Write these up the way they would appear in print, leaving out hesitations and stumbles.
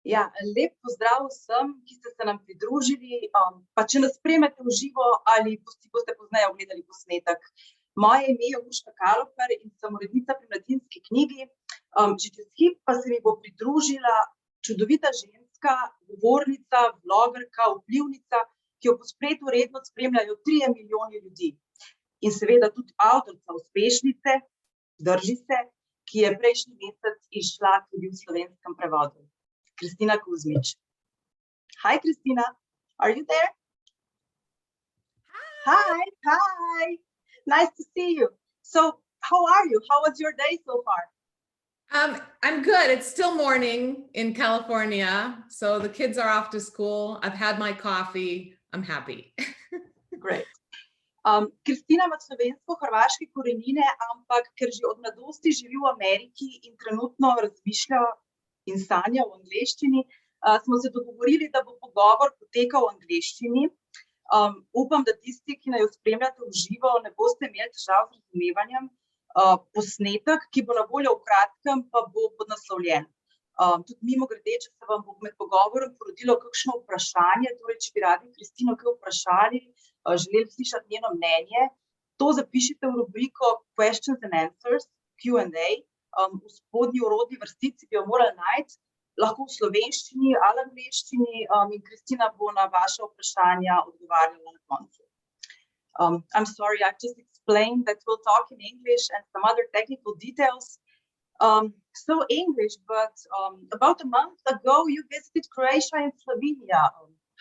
Ja, lep pozdrav vsem, ki ste se nam pridružili, pa če nas spremljate v živo ali boste pozneje ogledali posnetek. Moje ime je Urška Kaloper in sem urednica pri Mladinski knjigi. Že čez hip pa se mi bo pridružila čudovita ženska, govornica, vlogerka, vplivnica, ki jo po spletu redno spremljajo 3 milijoni ljudi. In seveda tudi avtorica uspešnice, Drži se, ki je prejšnji mesec izšla tudi v slovenskem prevodu. Kristino Kuzmič. Hi, Kristina. Are you there? Hi. Hi. Nice to see you. So, how are you? How was your day so far? I'm good. It's still morning in California, so the kids are off to school. I've had my coffee. I'm happy. Great. Kristina ima slovensko-hrvaške korenine, ampak ker že od mladosti živi v Ameriki in trenutno razmišlja in sanja v angleščini, smo se dogovorili, da bo pogovor potekal v angleščini. Upam, da tisti, ki naju spremljate v živo, ne boste imeli težav z razumevanjem. Posnetek, ki bo na voljo v kratkem, pa bo podnaslovljen. Tudi mimogrede, če se vam bo med pogovorom porodilo kakšno vprašanje, torej, če bi radi Kristino kaj vprašali, želeli slišati njeno mnenje, to zapišite v rubriko Questions and Answers, Q&A. V spodnji orodni vrstici bi jo morali najti, lahko v slovenščini ali angleščini, in Kristina bo na vaša vprašanja odgovarjala na koncu. I'm sorry, I've just explained that we'll talk in English and some other technical details. So English, but about a month ago you visited Croatia and Slovenia.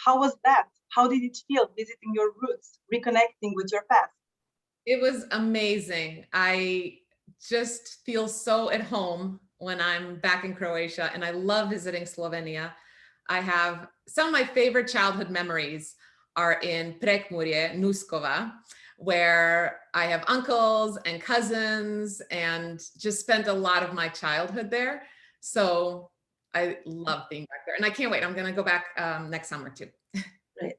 How was that? How did it feel visiting your roots, reconnecting with your past? It was amazing. I just feel so at home when I'm back in Croatia, and I love visiting Slovenia. I have some of my favorite childhood memories are in Prekmurje, Nuskova, where I have uncles and cousins and just spent a lot of my childhood there. So I love being back there, and I can't wait. I'm going to go back next summer too.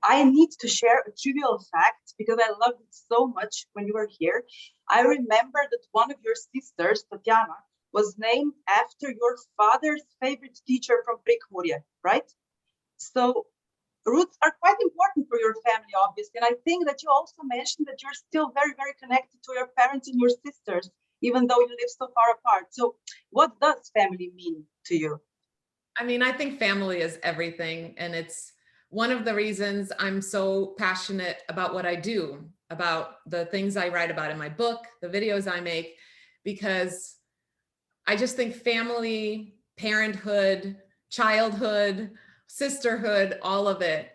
I need to share a trivial fact because I loved it so much when you were here. I remember that one of your sisters, Tatiana, was named after your father's favorite teacher from Prekmurje, right? So roots are quite important for your family, obviously. And I think that you also mentioned that you're still very, very connected to your parents and your sisters, even though you live so far apart. So what does family mean to you? I mean, I think family is everything. And it's one of the reasons I'm so passionate about what I do, about the things I write about in my book, the videos I make, because I just think family, parenthood, childhood, sisterhood, all of it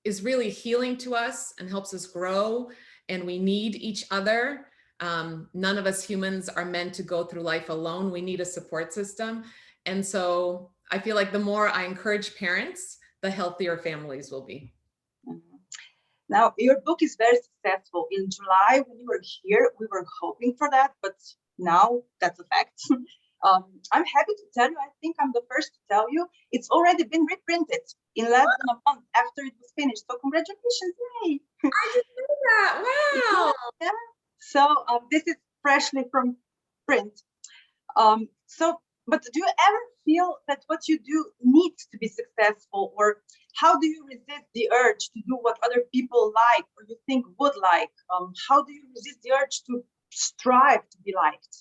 is really healing to us and helps us grow, and we need each other. None of us humans are meant to go through life alone. We need a support system. And so I feel like the more I encourage parents, the healthier families will be. Now, your book is very successful. In July, when you were here, we were hoping for that, but now that's a fact. I'm happy to tell you, I think I'm the first to tell you, it's already been reprinted in less than a month after it was finished. So congratulations, yay! I didn't know that, wow! Yeah. So this is freshly from print. But do you ever feel that what you do needs to be successful, or how do you resist the urge to do what other people like or you think would like? How do you resist the urge to strive to be liked?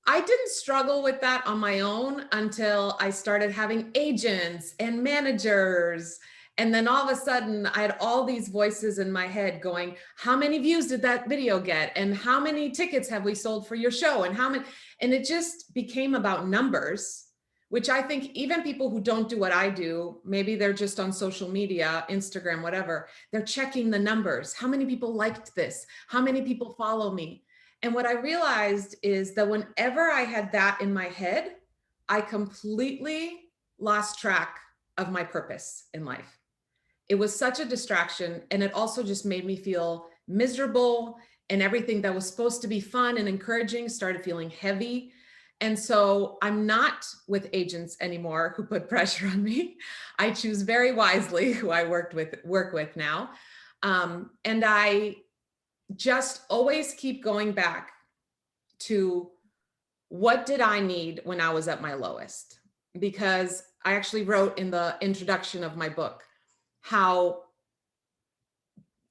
I didn't struggle with that on my own until I started having agents and managers. And then all of a sudden I had all these voices in my head going, how many views did that video get? And how many tickets have we sold for your show? And how many? And it just became about numbers, which I think even people who don't do what I do, maybe they're just on social media, Instagram, whatever, they're checking the numbers. How many people liked this? How many people follow me? And what I realized is that whenever I had that in my head, I completely lost track of my purpose in life. It was such a distraction, and it also just made me feel miserable, and everything that was supposed to be fun and encouraging started feeling heavy. And so I'm not with agents anymore who put pressure on me. I choose very wisely who I work with now. And I just always keep going back to what did I need when I was at my lowest? because I actually wrote in the introduction of my book how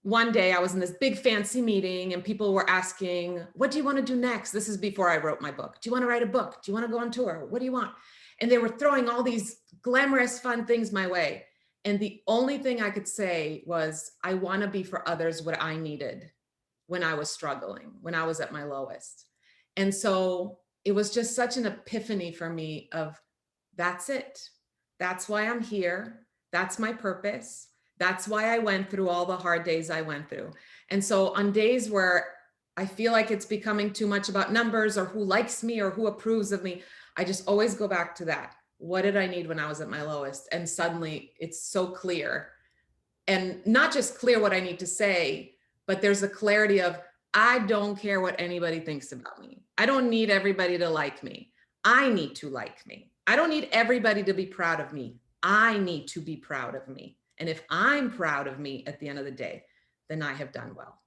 one day I was in this big fancy meeting and people were asking, what do you want to do next? This is before I wrote my book. Do you want to write a book? Do you want to go on tour? What do you want? And they were throwing all these glamorous, fun things my way. And the only thing I could say was, I want to be for others what I needed when I was struggling, when I was at my lowest. And so it was just such an epiphany for me of, that's it. That's why I'm here. That's my purpose. That's why I went through all the hard days I went through. And so on days where I feel like it's becoming too much about numbers or who likes me or who approves of me, I just always go back to that. What did I need when I was at my lowest? And suddenly it's so clear. And not just clear what I need to say, but there's a clarity of, I don't care what anybody thinks about me. I don't need everybody to like me. I need to like me. I don't need everybody to be proud of me. I need to be proud of me. And if I'm proud of me at the end of the day, then I have done well.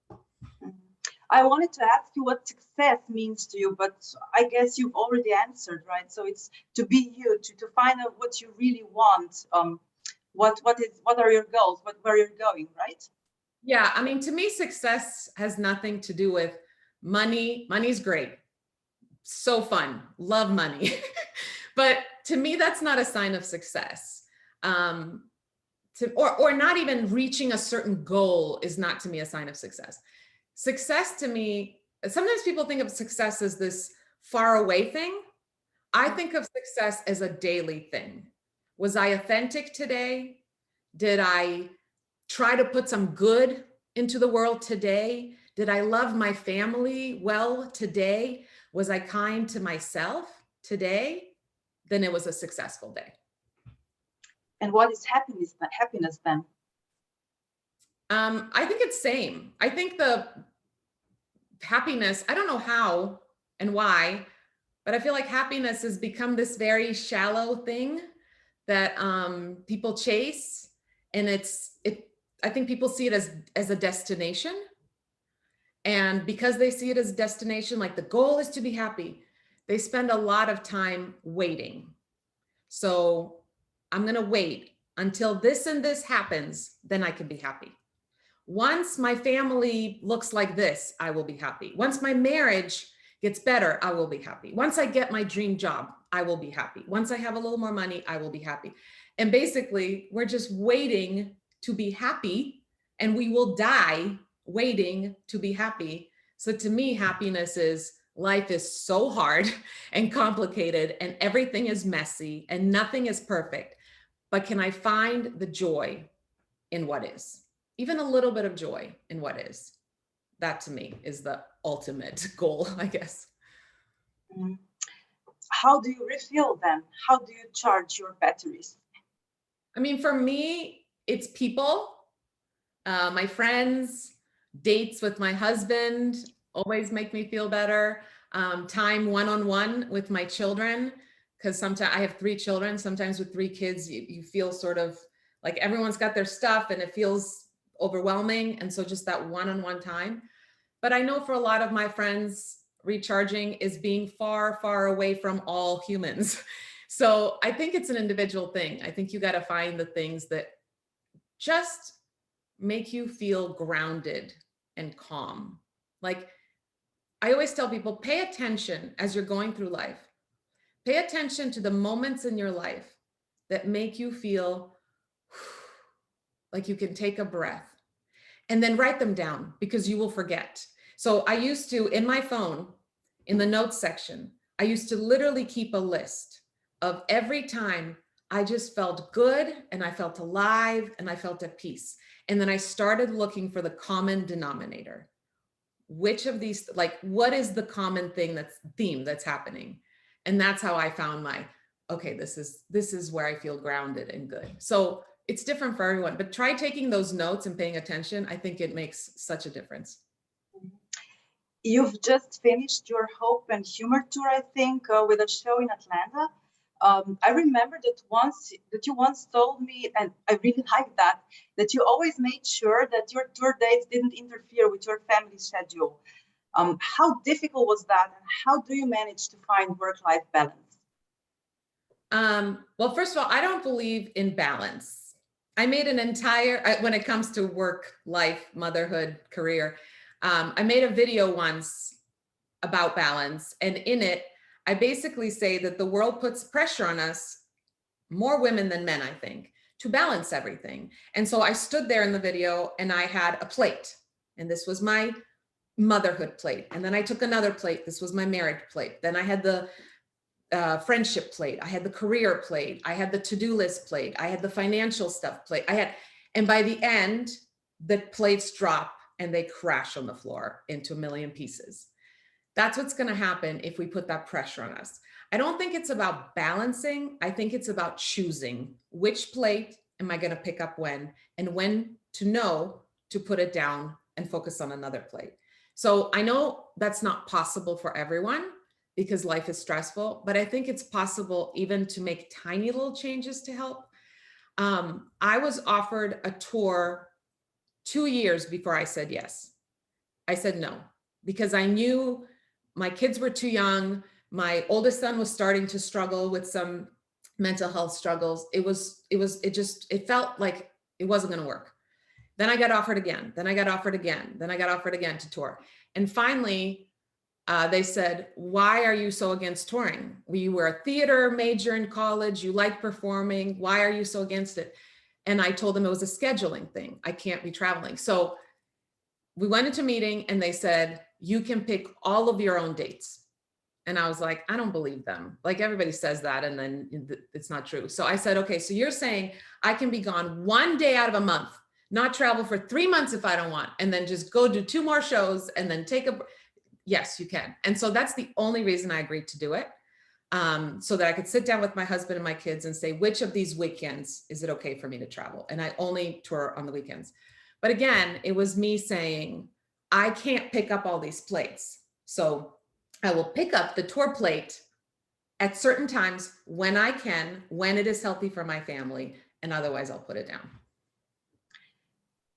I wanted to ask you what success means to you, but I guess you've already answered, right? So it's to be you, to find out what you really want. What are your goals? Where you're going, right? Yeah, I mean, to me, success has nothing to do with money. Money's great. So fun. Love money. But to me, that's not a sign of success. Or not even reaching a certain goal is not to me a sign of success. Success to me, sometimes people think of success as this far away thing. I think of success as a daily thing. Was I authentic today? Did I try to put some good into the world today? Did I love my family well today? Was I kind to myself today? Then it was a successful day. And what is happiness then? I think it's same. I think the happiness, I don't know how and why, but I feel like happiness has become this very shallow thing that people chase. And I think people see it as a destination. And because they see it as a destination, like the goal is to be happy, they spend a lot of time waiting. So I'm going to wait until this and this happens, then I can be happy. Once my family looks like this, I will be happy. Once my marriage gets better, I will be happy. Once I get my dream job, I will be happy. Once I have a little more money, I will be happy. And basically, we're just waiting to be happy, and we will die waiting to be happy. So to me, happiness is, life is so hard and complicated, and everything is messy, and nothing is perfect. But can I find the joy in what is? Even a little bit of joy in what is. That to me is the ultimate goal, I guess. How do you refuel then? How do you charge your batteries? I mean, for me, it's people, my friends, dates with my husband always make me feel better. Time one-on-one with my children, because sometimes I have 3 children. Sometimes with 3 kids, you feel sort of like everyone's got their stuff and it feels overwhelming. And so just that one-on-one time. But I know for a lot of my friends, recharging is being far, far away from all humans. So I think it's an individual thing. I think you got to find the things that just make you feel grounded and calm. Like I always tell people, pay attention as you're going through life. Pay attention to the moments in your life that make you feel like you can take a breath, and then write them down, because you will forget. So I used to, in my phone, in the notes section, I used to literally keep a list of every time I just felt good and I felt alive and I felt at peace. And then I started looking for the common denominator. Which of these, like, what is the common theme that's happening? And that's how I found okay, this is where I feel grounded and good. So it's different for everyone, but try taking those notes and paying attention. I think it makes such a difference. You've just finished your Hope and Humor tour, I think, with a show in Atlanta. I remember that you once told me, and I really like that you always made sure that your tour dates didn't interfere with your family schedule. How difficult was that, and how do you manage to find work-life balance? Well, first of all, I don't believe in balance. I made an entire, when it comes to work, life, motherhood, career, I made a video once about balance. And in it, I basically say that the world puts pressure on us, more women than men, I think, to balance everything. And so I stood there in the video and I had a plate, and this was my motherhood plate. And then I took another plate. This was my marriage plate. Then I had the friendship plate. I had the career plate. I had the to-do list plate. I had the financial stuff plate. And by the end, the plates drop and they crash on the floor into a million pieces. That's what's going to happen if we put that pressure on us. I don't think it's about balancing. I think it's about choosing which plate am I going to pick up when, and when to know to put it down and focus on another plate. So I know that's not possible for everyone because life is stressful, but I think it's possible even to make tiny little changes to help. I was offered a tour 2 years before I said yes. I said no, because I knew my kids were too young. My oldest son was starting to struggle with some mental health struggles. It felt like it wasn't going to work. Then I got offered again. Then I got offered again. Then I got offered again to tour. And finally, they said, why are you so against touring? You were a theater major in college. You like performing. Why are you so against it? And I told them it was a scheduling thing. I can't be traveling. So we went into a meeting and they said, you can pick all of your own dates. And I was like, I don't believe them. Like everybody says that and then it's not true. So I said, okay, so you're saying I can be gone 1 day out of a month, not travel for 3 months if I don't want, and then just go do 2 more shows and then take a, yes, you can. And so that's the only reason I agreed to do it. So that I could sit down with my husband and my kids and say, which of these weekends is it okay for me to travel? And I only tour on the weekends. But again, it was me saying, I can't pick up all these plates. So I will pick up the tour plate at certain times when I can, when it is healthy for my family, and otherwise I'll put it down.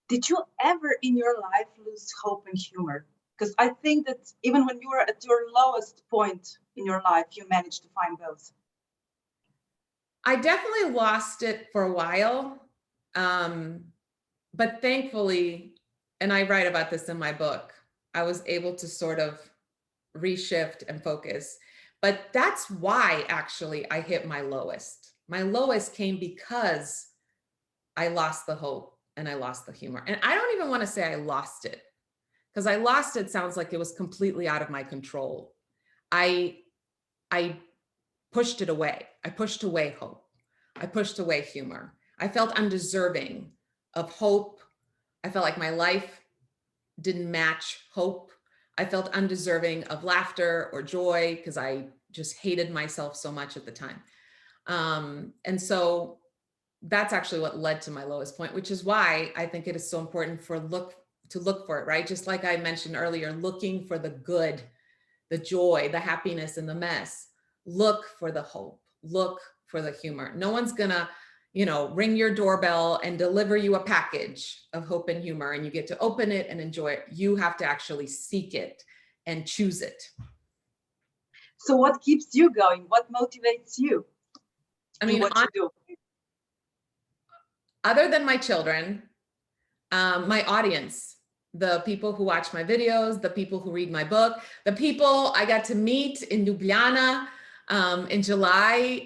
Did you ever in your life lose hope and humor? Because I think that even when you were at your lowest point in your life, you managed to find both. I definitely lost it for a while. But thankfully, and I write about this in my book, I was able to sort of reshift and focus. But that's why actually I hit my lowest. My lowest came because I lost the hope and I lost the humor. And I don't even want to say I lost it, because I lost it sounds like it was completely out of my control. I pushed it away. I pushed away hope. I pushed away humor. I felt undeserving of hope. I felt like my life didn't match hope. I felt undeserving of laughter or joy because I just hated myself so much at the time. And so that's actually what led to my lowest point, which is why I think it is so important to look for it, right? Just like I mentioned earlier, looking for the good, the joy, the happiness in the mess. Look for the hope, look for the humor. No one's gonna, ring your doorbell and deliver you a package of hope and humor and you get to open it and enjoy it. You have to actually seek it and choose it. So what keeps you going? What motivates you? What you do? Other than my children, my audience, the people who watch my videos, the people who read my book, the people I got to meet in Ljubljana in July,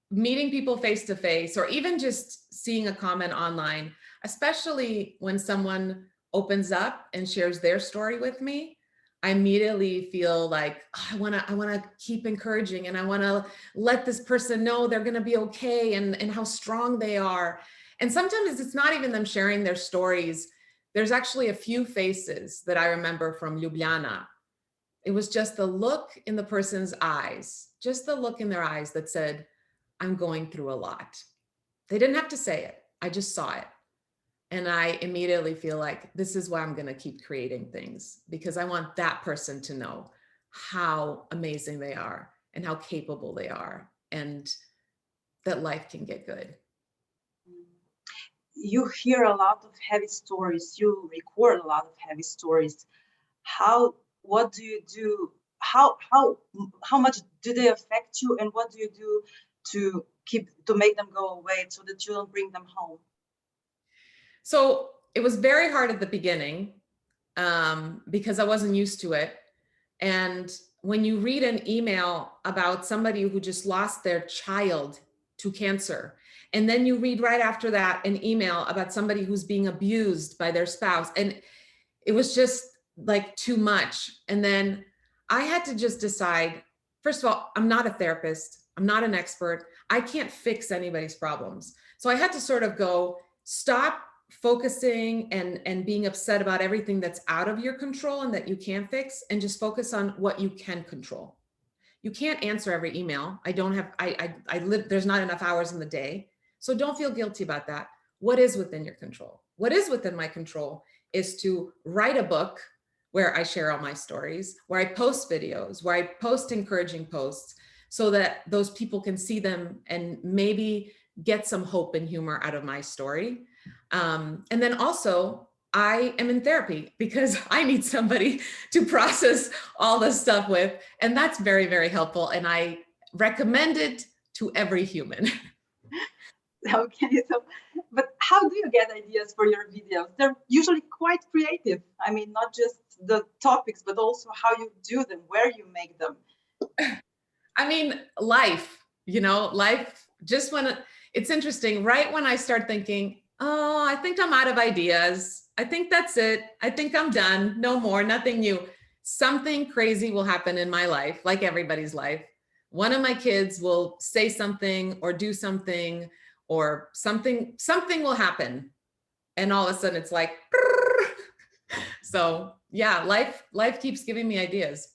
meeting people face to face, or even just seeing a comment online, especially when someone opens up and shares their story with me, I immediately feel like, oh, I want to keep encouraging, and I want to let this person know they're going to be okay and how strong they are. And sometimes it's not even them sharing their stories. There's actually a few faces that I remember from Ljubljana. It was just the look in the person's eyes, just the look in their eyes that said, I'm going through a lot. They didn't have to say it. I just saw it. And I immediately feel like this is why I'm going to keep creating things, because I want that person to know how amazing they are and how capable they are, and that life can get good. You hear a lot of heavy stories. You record a lot of heavy stories. What do you do? How much do they affect you, and what do you do to make them go away so that you don't bring them home? So it was very hard at the beginning because I wasn't used to it. And when you read an email about somebody who just lost their child to cancer, and then you read right after that an email about somebody who's being abused by their spouse, and it was just like too much. And then I had to just decide, first of all, I'm not a therapist. I'm not an expert. I can't fix anybody's problems. So I had to sort of go, stop focusing and being upset about everything that's out of your control and that you can't fix, and just focus on what you can control. You can't answer every email. I don't have, I live, there's not enough hours in the day. So don't feel guilty about that. What is within your control? What is within my control is to write a book where I share all my stories, where I post videos, where I post encouraging posts so that those people can see them and maybe get some hope and humor out of my story. And then also I am in therapy because I need somebody to process all this stuff with, and that's very, very helpful. And I recommend it to every human. Okay, so, but how do you get ideas for your videos? They're usually quite creative. I mean, not just the topics, but also how you do them, where you make them. I mean, life, life, just when it's interesting, right when I start thinking, oh, I think I'm out of ideas. I think that's it. I think I'm done. No more, nothing new. Something crazy will happen in my life, like everybody's life. One of my kids will say something or do something, or something will happen. And all of a sudden it's like, so yeah, life keeps giving me ideas.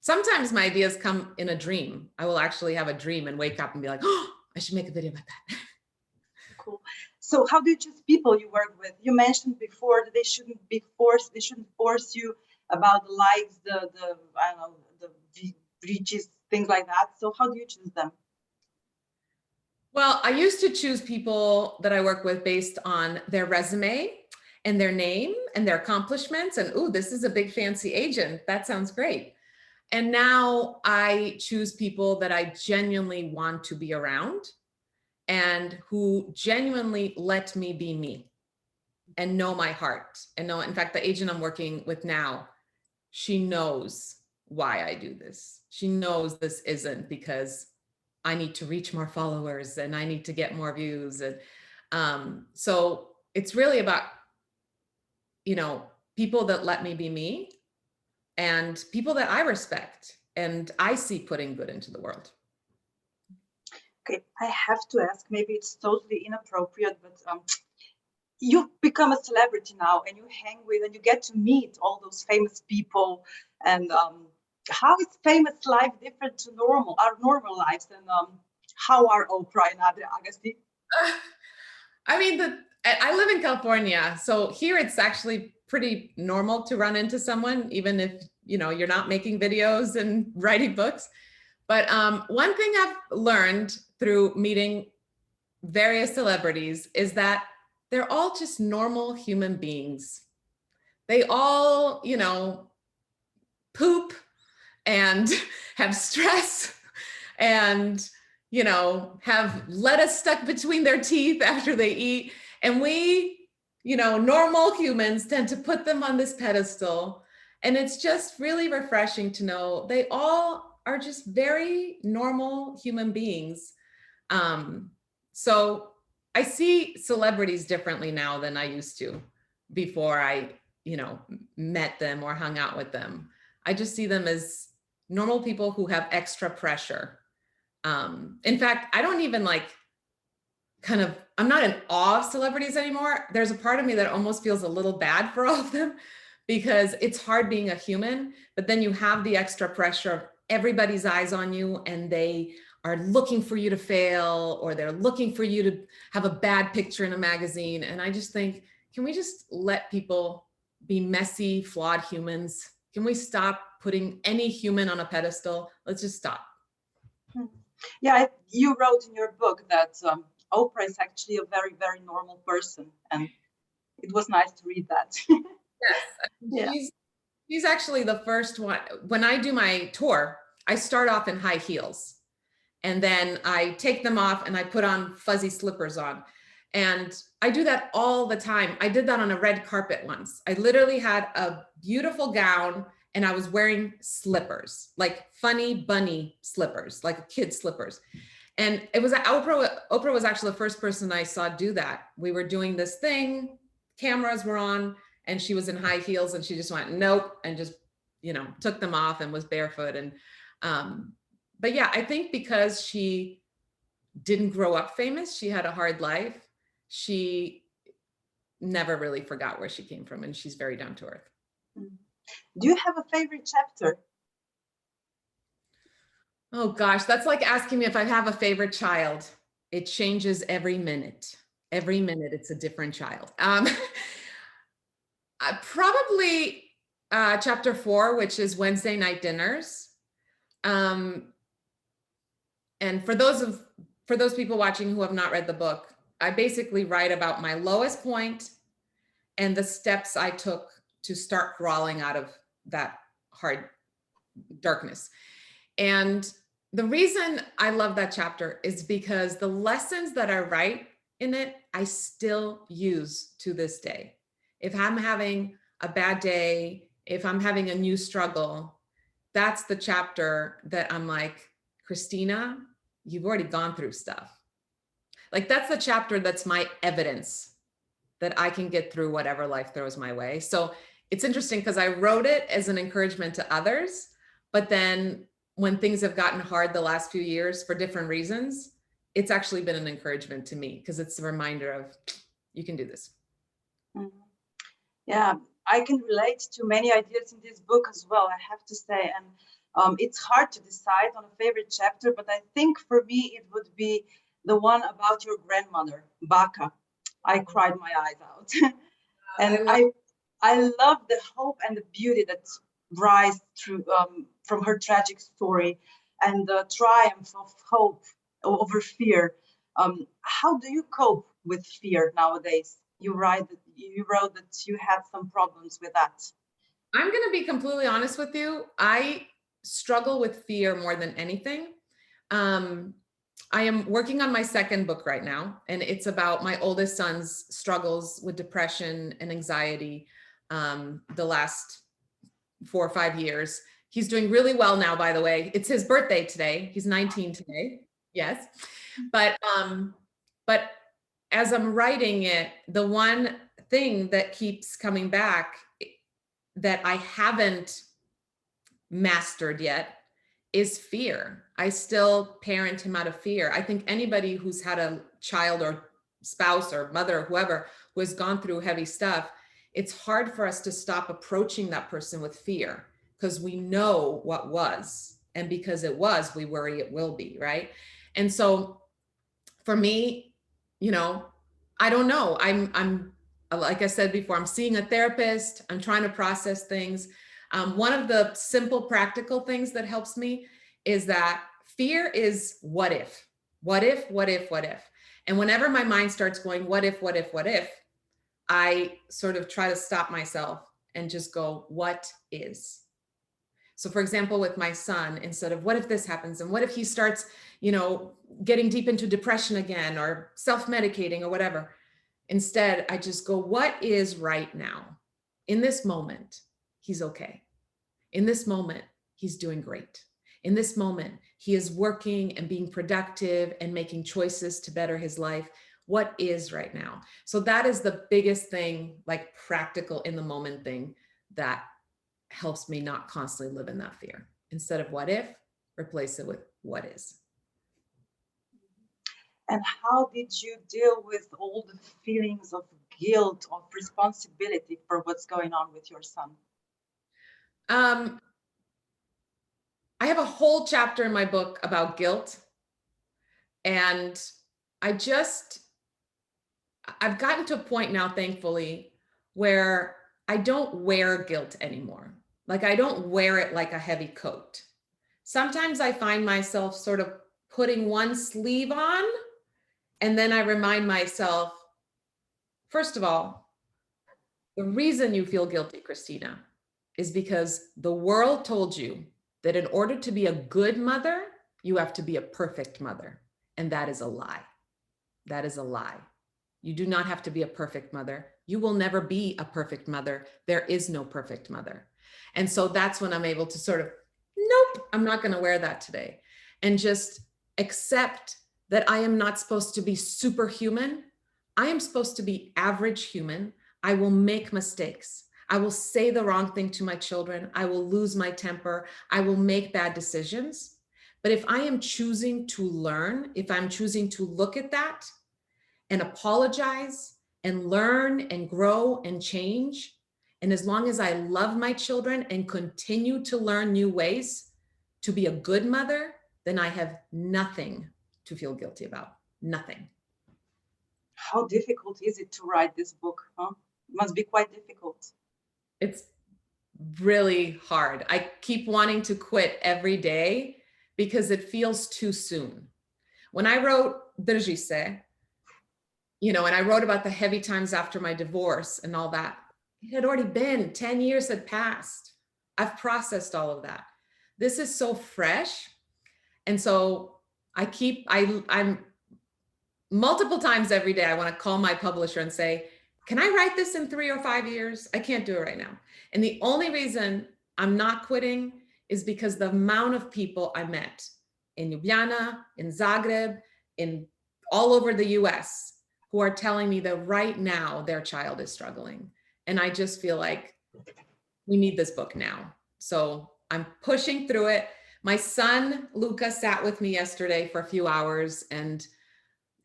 Sometimes my ideas come in a dream. I will actually have a dream and wake up and be like, oh, I should make a video about that. Cool. So how do you choose people you work with? You mentioned before that they shouldn't force you about the likes, the I don't know, the reaches, things like that. So how do you choose them? Well, I used to choose people that I work with based on their resume and their name and their accomplishments. And, ooh, this is a big fancy agent. That sounds great. And now I choose people that I genuinely want to be around and who genuinely let me be me and know my heart. And know, in fact, the agent I'm working with now, she knows why I do this. She knows this isn't because I need to reach more followers and I need to get more views. And so it's really about, people that let me be me and people that I respect and I see putting good into the world. Okay, I have to ask, maybe it's totally inappropriate, but you've become a celebrity now and you hang with and you get to meet all those famous people. And how is famous life different to our normal lives? And how are Oprah and other Agassi? I mean, I live in California, so here it's actually pretty normal to run into someone, even if you're not making videos and writing books. But one thing I've learned through meeting various celebrities is that they're all just normal human beings. They all, poop and have stress and, have lettuce stuck between their teeth after they eat. And we, normal humans tend to put them on this pedestal. And it's just really refreshing to know they all are just very normal human beings. So I see celebrities differently now than I used to before I, met them or hung out with them. I just see them as normal people who have extra pressure. In fact, I don't even I'm not in awe of celebrities anymore. There's a part of me that almost feels a little bad for all of them because it's hard being a human, but then you have the extra pressure of everybody's eyes on you and they are looking for you to fail or they're looking for you to have a bad picture in a magazine. And I just think, can we just let people be messy, flawed humans? Can we stop putting any human on a pedestal? Let's just stop. Yeah, you wrote in your book that Oprah is actually a very, very normal person. And it was nice to read that. Yes, she's actually the first one. When I do my tour, I start off in high heels and then I take them off and I put on fuzzy slippers on. And I do that all the time. I did that on a red carpet once. I literally had a beautiful gown and I was wearing slippers, like funny bunny slippers, like kid slippers. And it was Oprah was actually the first person I saw do that. We were doing this thing, cameras were on, and she was in high heels and she just went, nope, and just, you know, took them off and was barefoot. And, but yeah, I think because she didn't grow up famous, she had a hard life. She never really forgot where she came from, and she's very down to earth. Do you have a favorite chapter? Oh gosh, that's like asking me if I have a favorite child. It changes every minute. Every minute it's a different child. Probably chapter 4, which is Wednesday night dinners. And for those people watching who have not read the book, I basically write about my lowest point and the steps I took to start crawling out of that hard darkness. And the reason I love that chapter is because the lessons that I write in it, I still use to this day. If I'm having a bad day, if I'm having a new struggle, that's the chapter that I'm like, Kristina, you've already gone through stuff. Like that's the chapter that's my evidence that I can get through whatever life throws my way. So it's interesting because I wrote it as an encouragement to others, but then when things have gotten hard the last few years for different reasons, it's actually been an encouragement to me because it's a reminder of you can do this. Yeah, I can relate to many ideas in this book as well, I have to say. And it's hard to decide on a favorite chapter, but I think for me, it would be the one about your grandmother, Baka. I cried my eyes out. And I love the hope and the beauty that rise through from her tragic story and the triumph of hope over fear. How do you cope with fear nowadays? You wrote that you had some problems with that. I'm going to be completely honest with you. I struggle with fear more than anything. I am working on my second book right now, and it's about my oldest son's struggles with depression and anxiety the last 4 or 5 years. He's doing really well now, by the way. It's his birthday today. He's 19 today. Yes. But as I'm writing it, the one thing that keeps coming back that I haven't mastered yet is fear. I still parent him out of fear. I think anybody who's had a child or spouse or mother or whoever who has gone through heavy stuff, it's hard for us to stop approaching that person with fear because we know what was, and because it was, we worry it will be, right? And so for me, you know, I don't know. I'm like I said before, I'm seeing a therapist. I'm trying to process things. One of the simple practical things that helps me is that fear is what if, what if, what if, what if. And whenever my mind starts going, what if, what if, what if, I sort of try to stop myself and just go, what is? So for example, with my son, instead of what if this happens and what if he starts, you know, getting deep into depression again or self-medicating or whatever, instead I just go, what is right now? In this moment, he's okay. In this moment, he's doing great. In this moment, he is working and being productive and making choices to better his life. What is right now? So that is the biggest thing, like practical in the moment thing that helps me not constantly live in that fear. Instead of what if, replace it with what is. And how did you deal with all the feelings of guilt, of responsibility for what's going on with your son? I have a whole chapter in my book about guilt. And I've gotten to a point now, thankfully, where I don't wear guilt anymore. Like I don't wear it like a heavy coat. Sometimes I find myself sort of putting one sleeve on, and then I remind myself, first of all, the reason you feel guilty, Kristina, is because the world told you that in order to be a good mother, you have to be a perfect mother. And that is a lie. That is a lie. You do not have to be a perfect mother. You will never be a perfect mother. There is no perfect mother. And so that's when I'm able to sort of, nope, I'm not going to wear that today. And just accept that I am not supposed to be superhuman. I am supposed to be average human. I will make mistakes. I will say the wrong thing to my children. I will lose my temper. I will make bad decisions. But if I am choosing to learn, if I'm choosing to look at that and apologize and learn and grow and change, and as long as I love my children and continue to learn new ways to be a good mother, then I have nothing to feel guilty about. Nothing. How difficult is it to write this book? Huh? It must be quite difficult. It's really hard. I keep wanting to quit every day because it feels too soon. When I wrote Drži, and I wrote about the heavy times after my divorce and all that, it had already been 10 years had passed. I've processed all of that. This is so fresh. And so I'm multiple times every day, I want to call my publisher and say, can I write this in 3 or 5 years? I can't do it right now. And the only reason I'm not quitting is because the amount of people I met in Ljubljana, in Zagreb, in all over the US, who are telling me that right now their child is struggling. And I just feel like we need this book now. So I'm pushing through it. My son, Luca, sat with me yesterday for a few hours, and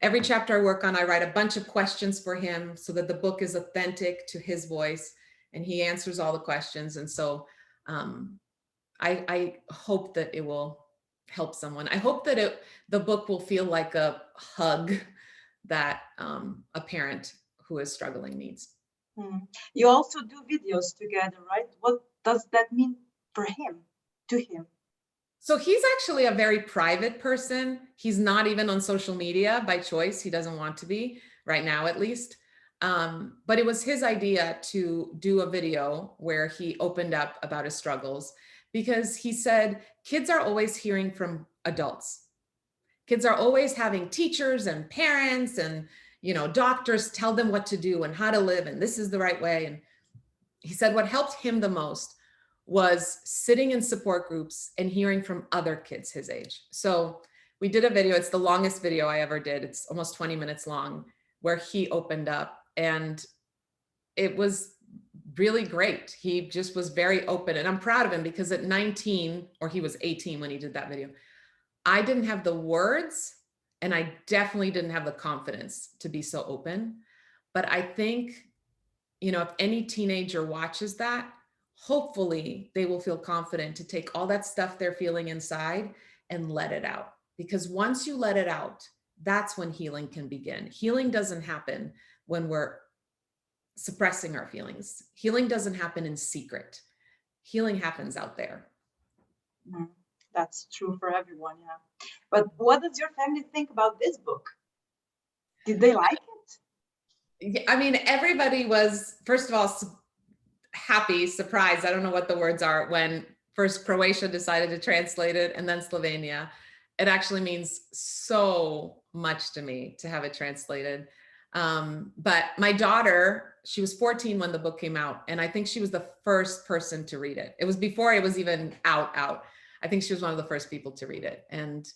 every chapter I work on, I write a bunch of questions for him so that the book is authentic to his voice, and he answers all the questions. And so I hope that it will help someone. I hope that the book will feel like a hug that a parent who is struggling needs. You also do videos together, right? What does that mean for him, to him? So he's actually a very private person. He's not even on social media by choice. He doesn't want to be right now, at least. But it was his idea to do a video where he opened up about his struggles, because he said, kids are always hearing from adults. Kids are always having teachers and parents and, doctors tell them what to do and how to live, and this is the right way. And he said what helped him the most was sitting in support groups and hearing from other kids his age. So we did a video. It's the longest video I ever did. It's almost 20 minutes long, where he opened up, and it was really great. He just was very open, and I'm proud of him, because at 19, or he was 18 when he did that video, I didn't have the words, and I definitely didn't have the confidence to be so open. But I think, if any teenager watches that, hopefully they will feel confident to take all that stuff they're feeling inside and let it out. Because once you let it out, that's when healing can begin. Healing doesn't happen when we're suppressing our feelings. Healing doesn't happen in secret. Healing happens out there. That's true for everyone, yeah. But what does your family think about this book? Did they like it? I mean, everybody was, first of all, happy, surprised. I don't know what the words are, when first Croatia decided to translate it, and then Slovenia. It actually means so much to me to have it translated. But my daughter, she was 14 when the book came out, and I think she was the first person to read it. It was before it was even out. I think she was one of the first people to read it. And,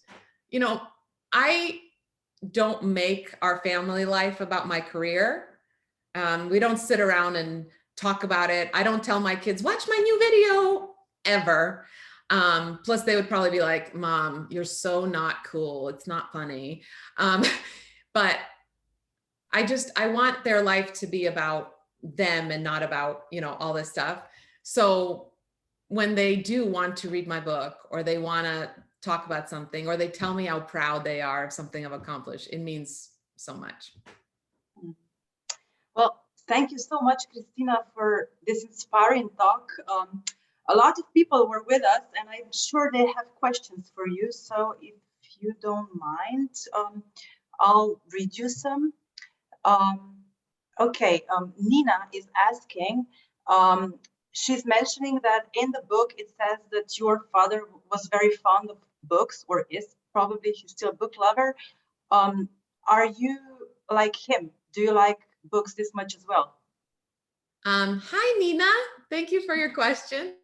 I don't make our family life about my career. We don't sit around and talk about it. I don't tell my kids, watch my new video, ever. Plus they would probably be like, Mom, you're so not cool. It's not funny. But I want their life to be about them and not about, all this stuff. So when they do want to read my book, or they want to talk about something, or they tell me how proud they are of something I've accomplished, it means so much. Well, thank you so much, Kristino, for this inspiring talk. A lot of people were with us, and I'm sure they have questions for you. So if you don't mind, I'll read you some. Okay, Nina is asking, she's mentioning that in the book, it says that your father was very fond of books, or is probably, he's still a book lover. Are you like him? Do you like books this much as well? Hi, Nina. Thank you for your question.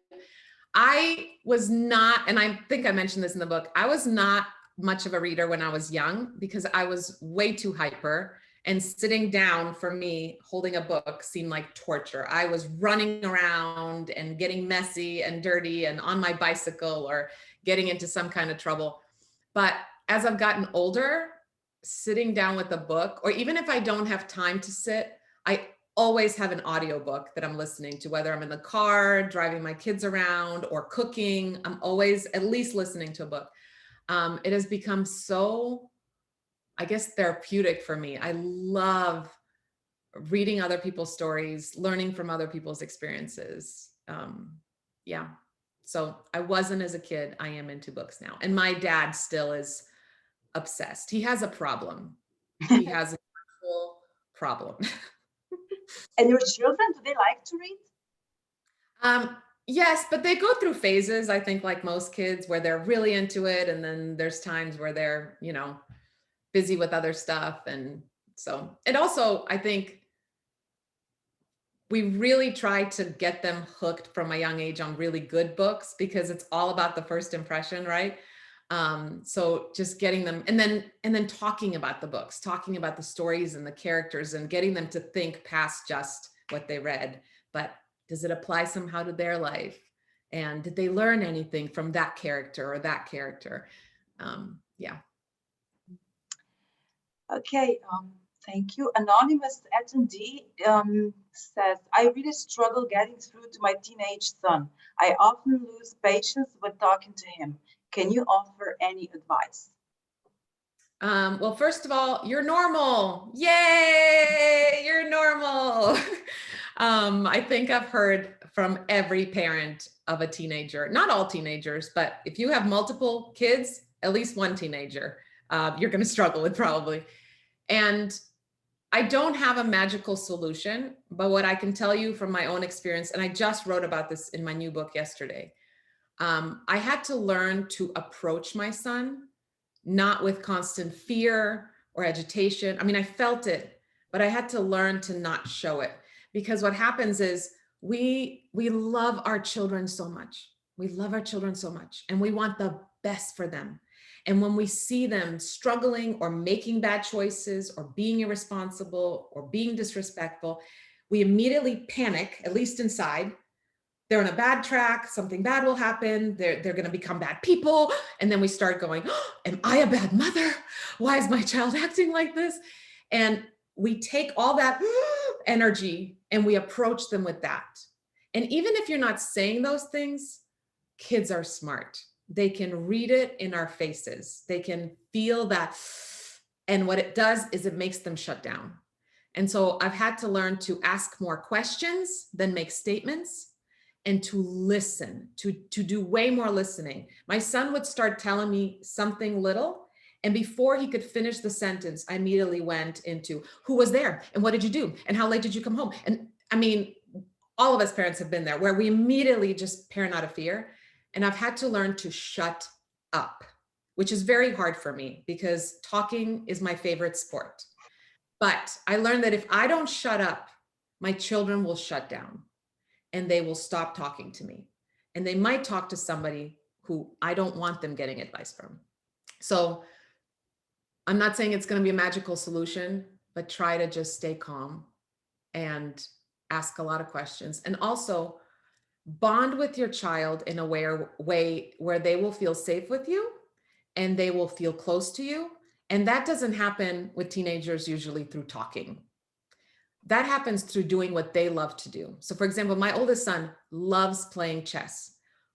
I was not, and I think I mentioned this in the book, I was not much of a reader when I was young because I was way too hyper, and sitting down for me holding a book seemed like torture. I was running around and getting messy and dirty and on my bicycle or getting into some kind of trouble. But as I've gotten older, sitting down with a book, or even if I don't have time to sit, I always have an audiobook that I'm listening to, whether I'm in the car, driving my kids around, or cooking. I'm always at least listening to a book. It has become so, I guess, therapeutic for me. I love reading other people's stories, learning from other people's experiences. Yeah. So I wasn't as a kid. I am into books now. And my dad still is obsessed. He has a problem. He has a full problem. And your children, do they like to read? Yes, but they go through phases, I think, like most kids, where they're really into it. And then there's times where they're, you know, busy with other stuff. And so, and also, I think we really try to get them hooked from a young age on really good books, because it's all about the first impression, right? So just getting them, and then talking about the books, talking about the stories and the characters, and getting them to think past just what they read. But does it apply somehow to their life? And did they learn anything from that character or that character? Yeah. Okay, thank you. Anonymous attendee says, I really struggle getting through to my teenage son. I often lose patience with talking to him. Can you offer any advice? Well, first of all, you're normal. Yay, you're normal. I think I've heard from every parent of a teenager, not all teenagers, but if you have multiple kids, at least one teenager, you're going to struggle with probably. And I don't have a magical solution, but what I can tell you from my own experience, and I just wrote about this in my new book yesterday, I had to learn to approach my son, not with constant fear or agitation. I mean, I felt it, but I had to learn to not show it, because what happens is we love our children so much. We love our children so much, and we want the best for them. And when we see them struggling or making bad choices or being irresponsible or being disrespectful, we immediately panic, at least inside. They're on a bad track, something bad will happen, they're going to become bad people. And then we start going, oh, am I a bad mother? Why is my child acting like this? And we take all that energy and we approach them with that. And even if you're not saying those things, kids are smart. They can read it in our faces. They can feel that. And what it does is it makes them shut down. And so I've had to learn to ask more questions than make statements, and to listen, to do way more listening. My son would start telling me something little, and before he could finish the sentence, I immediately went into, who was there? And what did you do? And how late did you come home? And I mean, all of us parents have been there, where we immediately just parent out of fear. And I've had to learn to shut up, which is very hard for me because talking is my favorite sport. But I learned that if I don't shut up, my children will shut down. And they will stop talking to me. And they might talk to somebody who I don't want them getting advice from. So I'm not saying it's going to be a magical solution, but try to just stay calm and ask a lot of questions. And also bond with your child in a way where they will feel safe with you and they will feel close to you. And that doesn't happen with teenagers usually through talking. That happens through doing what they love to do. So for example, my oldest son loves playing chess.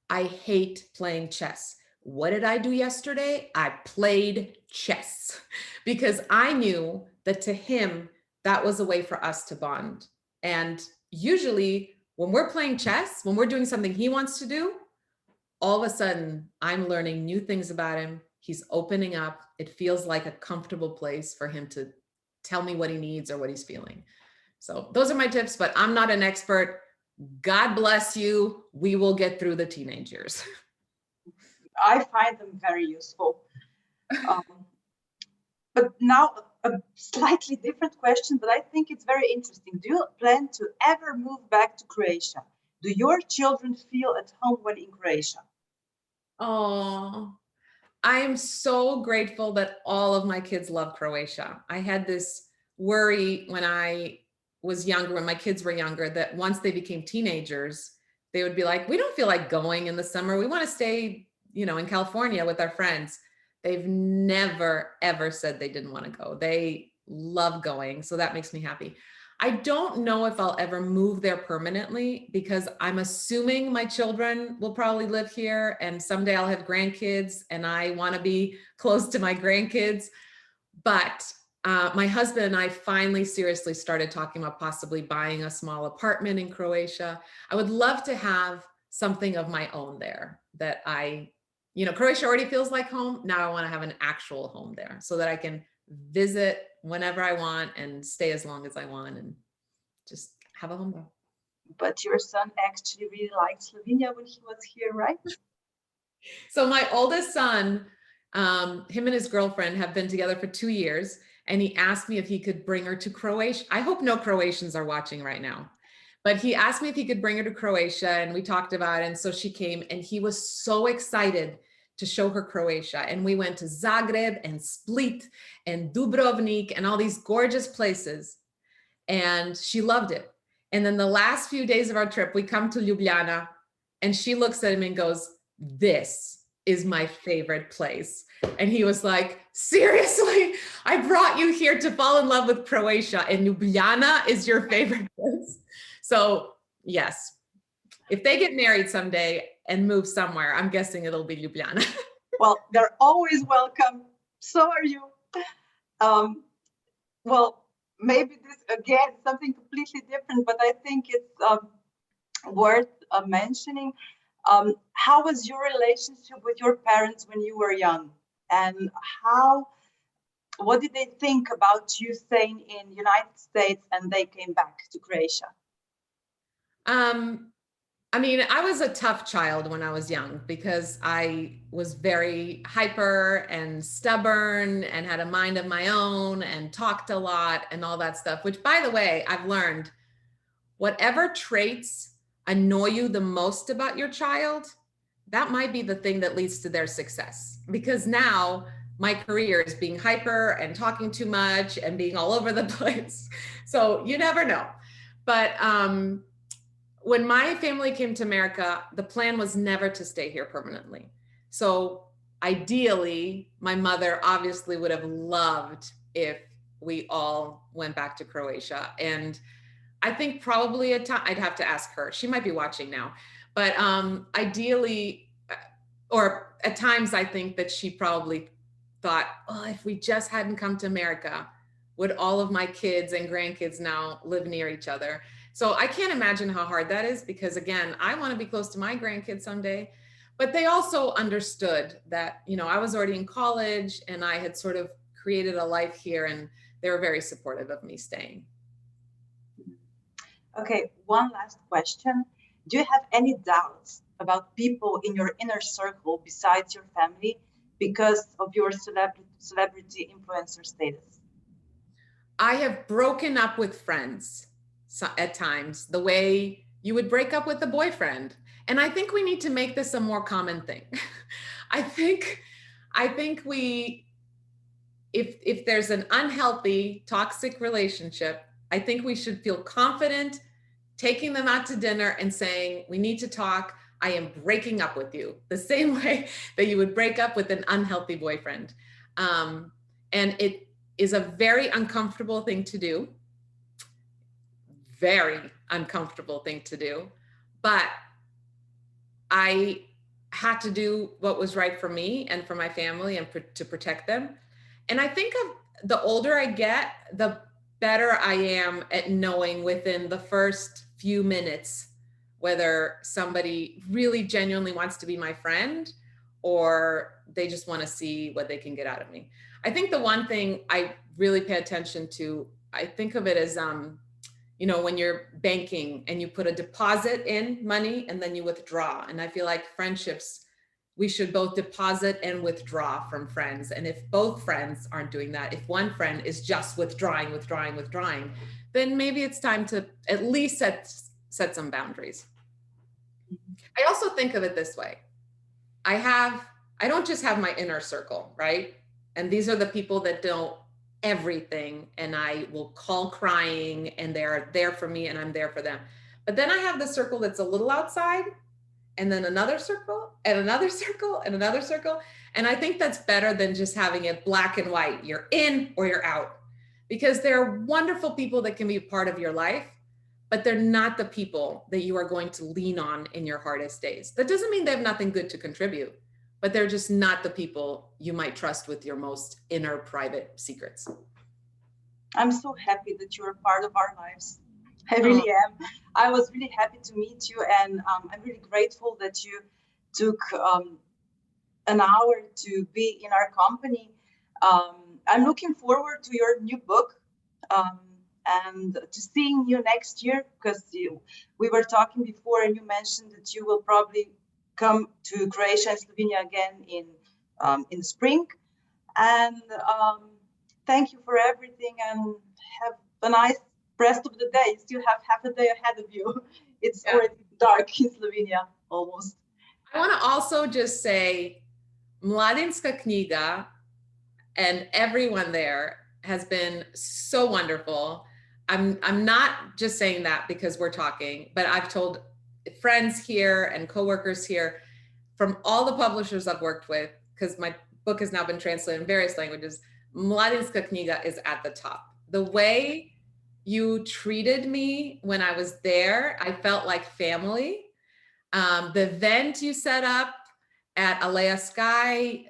I hate playing chess. What did I do yesterday? I played chess because I knew that to him, that was a way for us to bond. And usually when we're playing chess, when we're doing something he wants to do, all of a sudden I'm learning new things about him. He's opening up. It feels like a comfortable place for him to tell me what he needs or what he's feeling. So those are my tips, but I'm not an expert. God bless you. We will get through the teenage years. I find them very useful. But now a slightly different question, but I think it's very interesting. Do you plan to ever move back to Croatia? Do your children feel at home when in Croatia? Oh, I am so grateful that all of my kids love Croatia. I had this worry when I was younger, when my kids were younger, that once they became teenagers, they would be like, we don't feel like going in the summer. We want to stay, you know, in California with our friends. They've never, ever said they didn't want to go. They love going. So that makes me happy. I don't know if I'll ever move there permanently because I'm assuming my children will probably live here and someday I'll have grandkids and I want to be close to my grandkids. But my husband and I finally seriously started talking about possibly buying a small apartment in Croatia. I would love to have something of my own there that you know, Croatia already feels like home. Now I want to have an actual home there so that I can visit whenever I want and stay as long as I want and just have a home there. But your son actually really liked Slovenia when he was here, right? So my oldest son, him and his girlfriend have been together for 2 years, and he asked me if he could bring her to Croatia. I hope no Croatians are watching right now, but he asked me if he could bring her to Croatia, and we talked about it. And so she came, and he was so excited to show her Croatia. And we went to Zagreb and Split and Dubrovnik and all these gorgeous places. And she loved it. And then the last few days of our trip, we come to Ljubljana, and she looks at him and goes, "This is my favorite place." And he was like, "Seriously, I brought you here to fall in love with Croatia, and Ljubljana is your favorite place?" So yes, if they get married someday and move somewhere, I'm guessing it'll be Ljubljana. Well, they're always welcome. So are you. Well, maybe this again something completely different, but I think it's worth mentioning. How was your relationship with your parents when you were young, and what did they think about you staying in United States and they came back to Croatia? I mean, I was a tough child when I was young because I was very hyper and stubborn and had a mind of my own and talked a lot and all that stuff, which, by the way, I've learned whatever traits annoy you the most about your child, that might be the thing that leads to their success. Because now my career is being hyper and talking too much and being all over the place. So you never know. But when my family came to America, the plan was never to stay here permanently. So ideally, my mother obviously would have loved if we all went back to Croatia. And I think probably I'd have to ask her. She might be watching now. But ideally, or at times I think that she probably thought, oh, if we just hadn't come to America, would all of my kids and grandkids now live near each other? So I can't imagine how hard that is because, again, I want to be close to my grandkids someday. But they also understood that, you know, I was already in college and I had sort of created a life here, and they were very supportive of me staying. Okay, one last question. Do you have any doubts about people in your inner circle besides your family because of your celebrity influencer status? I have broken up with friends at times, the way you would break up with a boyfriend. And I think we need to make this a more common thing. I think if there's an unhealthy, toxic relationship, I think we should feel confident taking them out to dinner and saying, we need to talk. I am breaking up with you, the same way that you would break up with an unhealthy boyfriend. And it is a very uncomfortable thing to do. Very uncomfortable thing to do. But I had to do what was right for me and for my family and to protect them. And I think the older I get, the better I am at knowing within the first few minutes whether somebody really genuinely wants to be my friend or they just want to see what they can get out of me. I think the one thing I really pay attention to, I think of it as, you know, when you're banking and you put a deposit in money and then you withdraw. And I feel like friendships, we should both deposit and withdraw from friends. And if both friends aren't doing that, if one friend is just withdrawing, then maybe it's time to at least set some boundaries. I also think of it this way. I don't just have my inner circle, right? And these are the people that know everything, and I will call crying, and they're there for me and I'm there for them. But then I have the circle that's a little outside, and then another circle and another circle and another circle. And I think that's better than just having it black and white. You're in or you're out, because there are wonderful people that can be a part of your life, but they're not the people that you are going to lean on in your hardest days. That doesn't mean they have nothing good to contribute, but they're just not the people you might trust with your most inner private secrets. I'm so happy that you're a part of our lives. I really am. I was really happy to meet you, and I'm really grateful that you took an hour to be in our company. I'm looking forward to your new book and to seeing you next year, because we were talking before and you mentioned that you will probably come to Croatia and Slovenia again in spring. And thank you for everything, and have a nice rest of the day. You still have half a day ahead of you. It's already dark in Slovenia, almost. I want to also just say, Mladinska knjiga and everyone there has been so wonderful. I'm not just saying that because we're talking, but I've told friends here and coworkers here from all the publishers I've worked with, because my book has now been translated in various languages, Mladinska knjiga is at the top. The way you treated me when I was there, I felt like family. The event you set up at Alea Sky,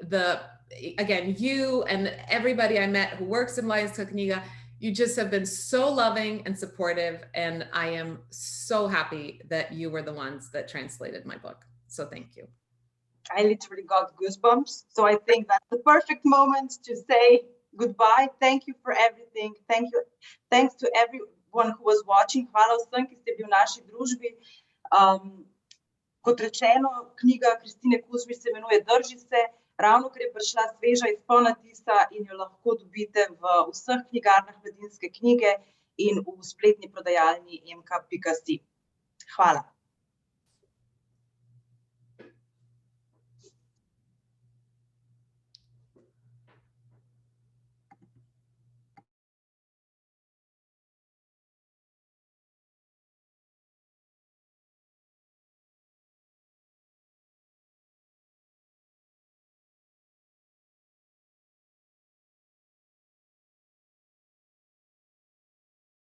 again, you and everybody I met who works in Mladinska knjiga, you just have been so loving and supportive, and I am so happy that you were the ones that translated my book. So thank you. I literally got goosebumps. So I think that's the perfect moment to say goodbye. Thank you for everything. Thank you. Thanks to everyone who was watching. Hvala vsem, ki ste bili v naši družbi. Kot rečeno, knjiga Kristine Kuzmič se imenuje Drži se, ravno ker je prišla sveža iz ponatisa in jo lahko dobite v vseh knjigarnah Mladinske knjige in v spletni prodajalni mk.si. Hvala.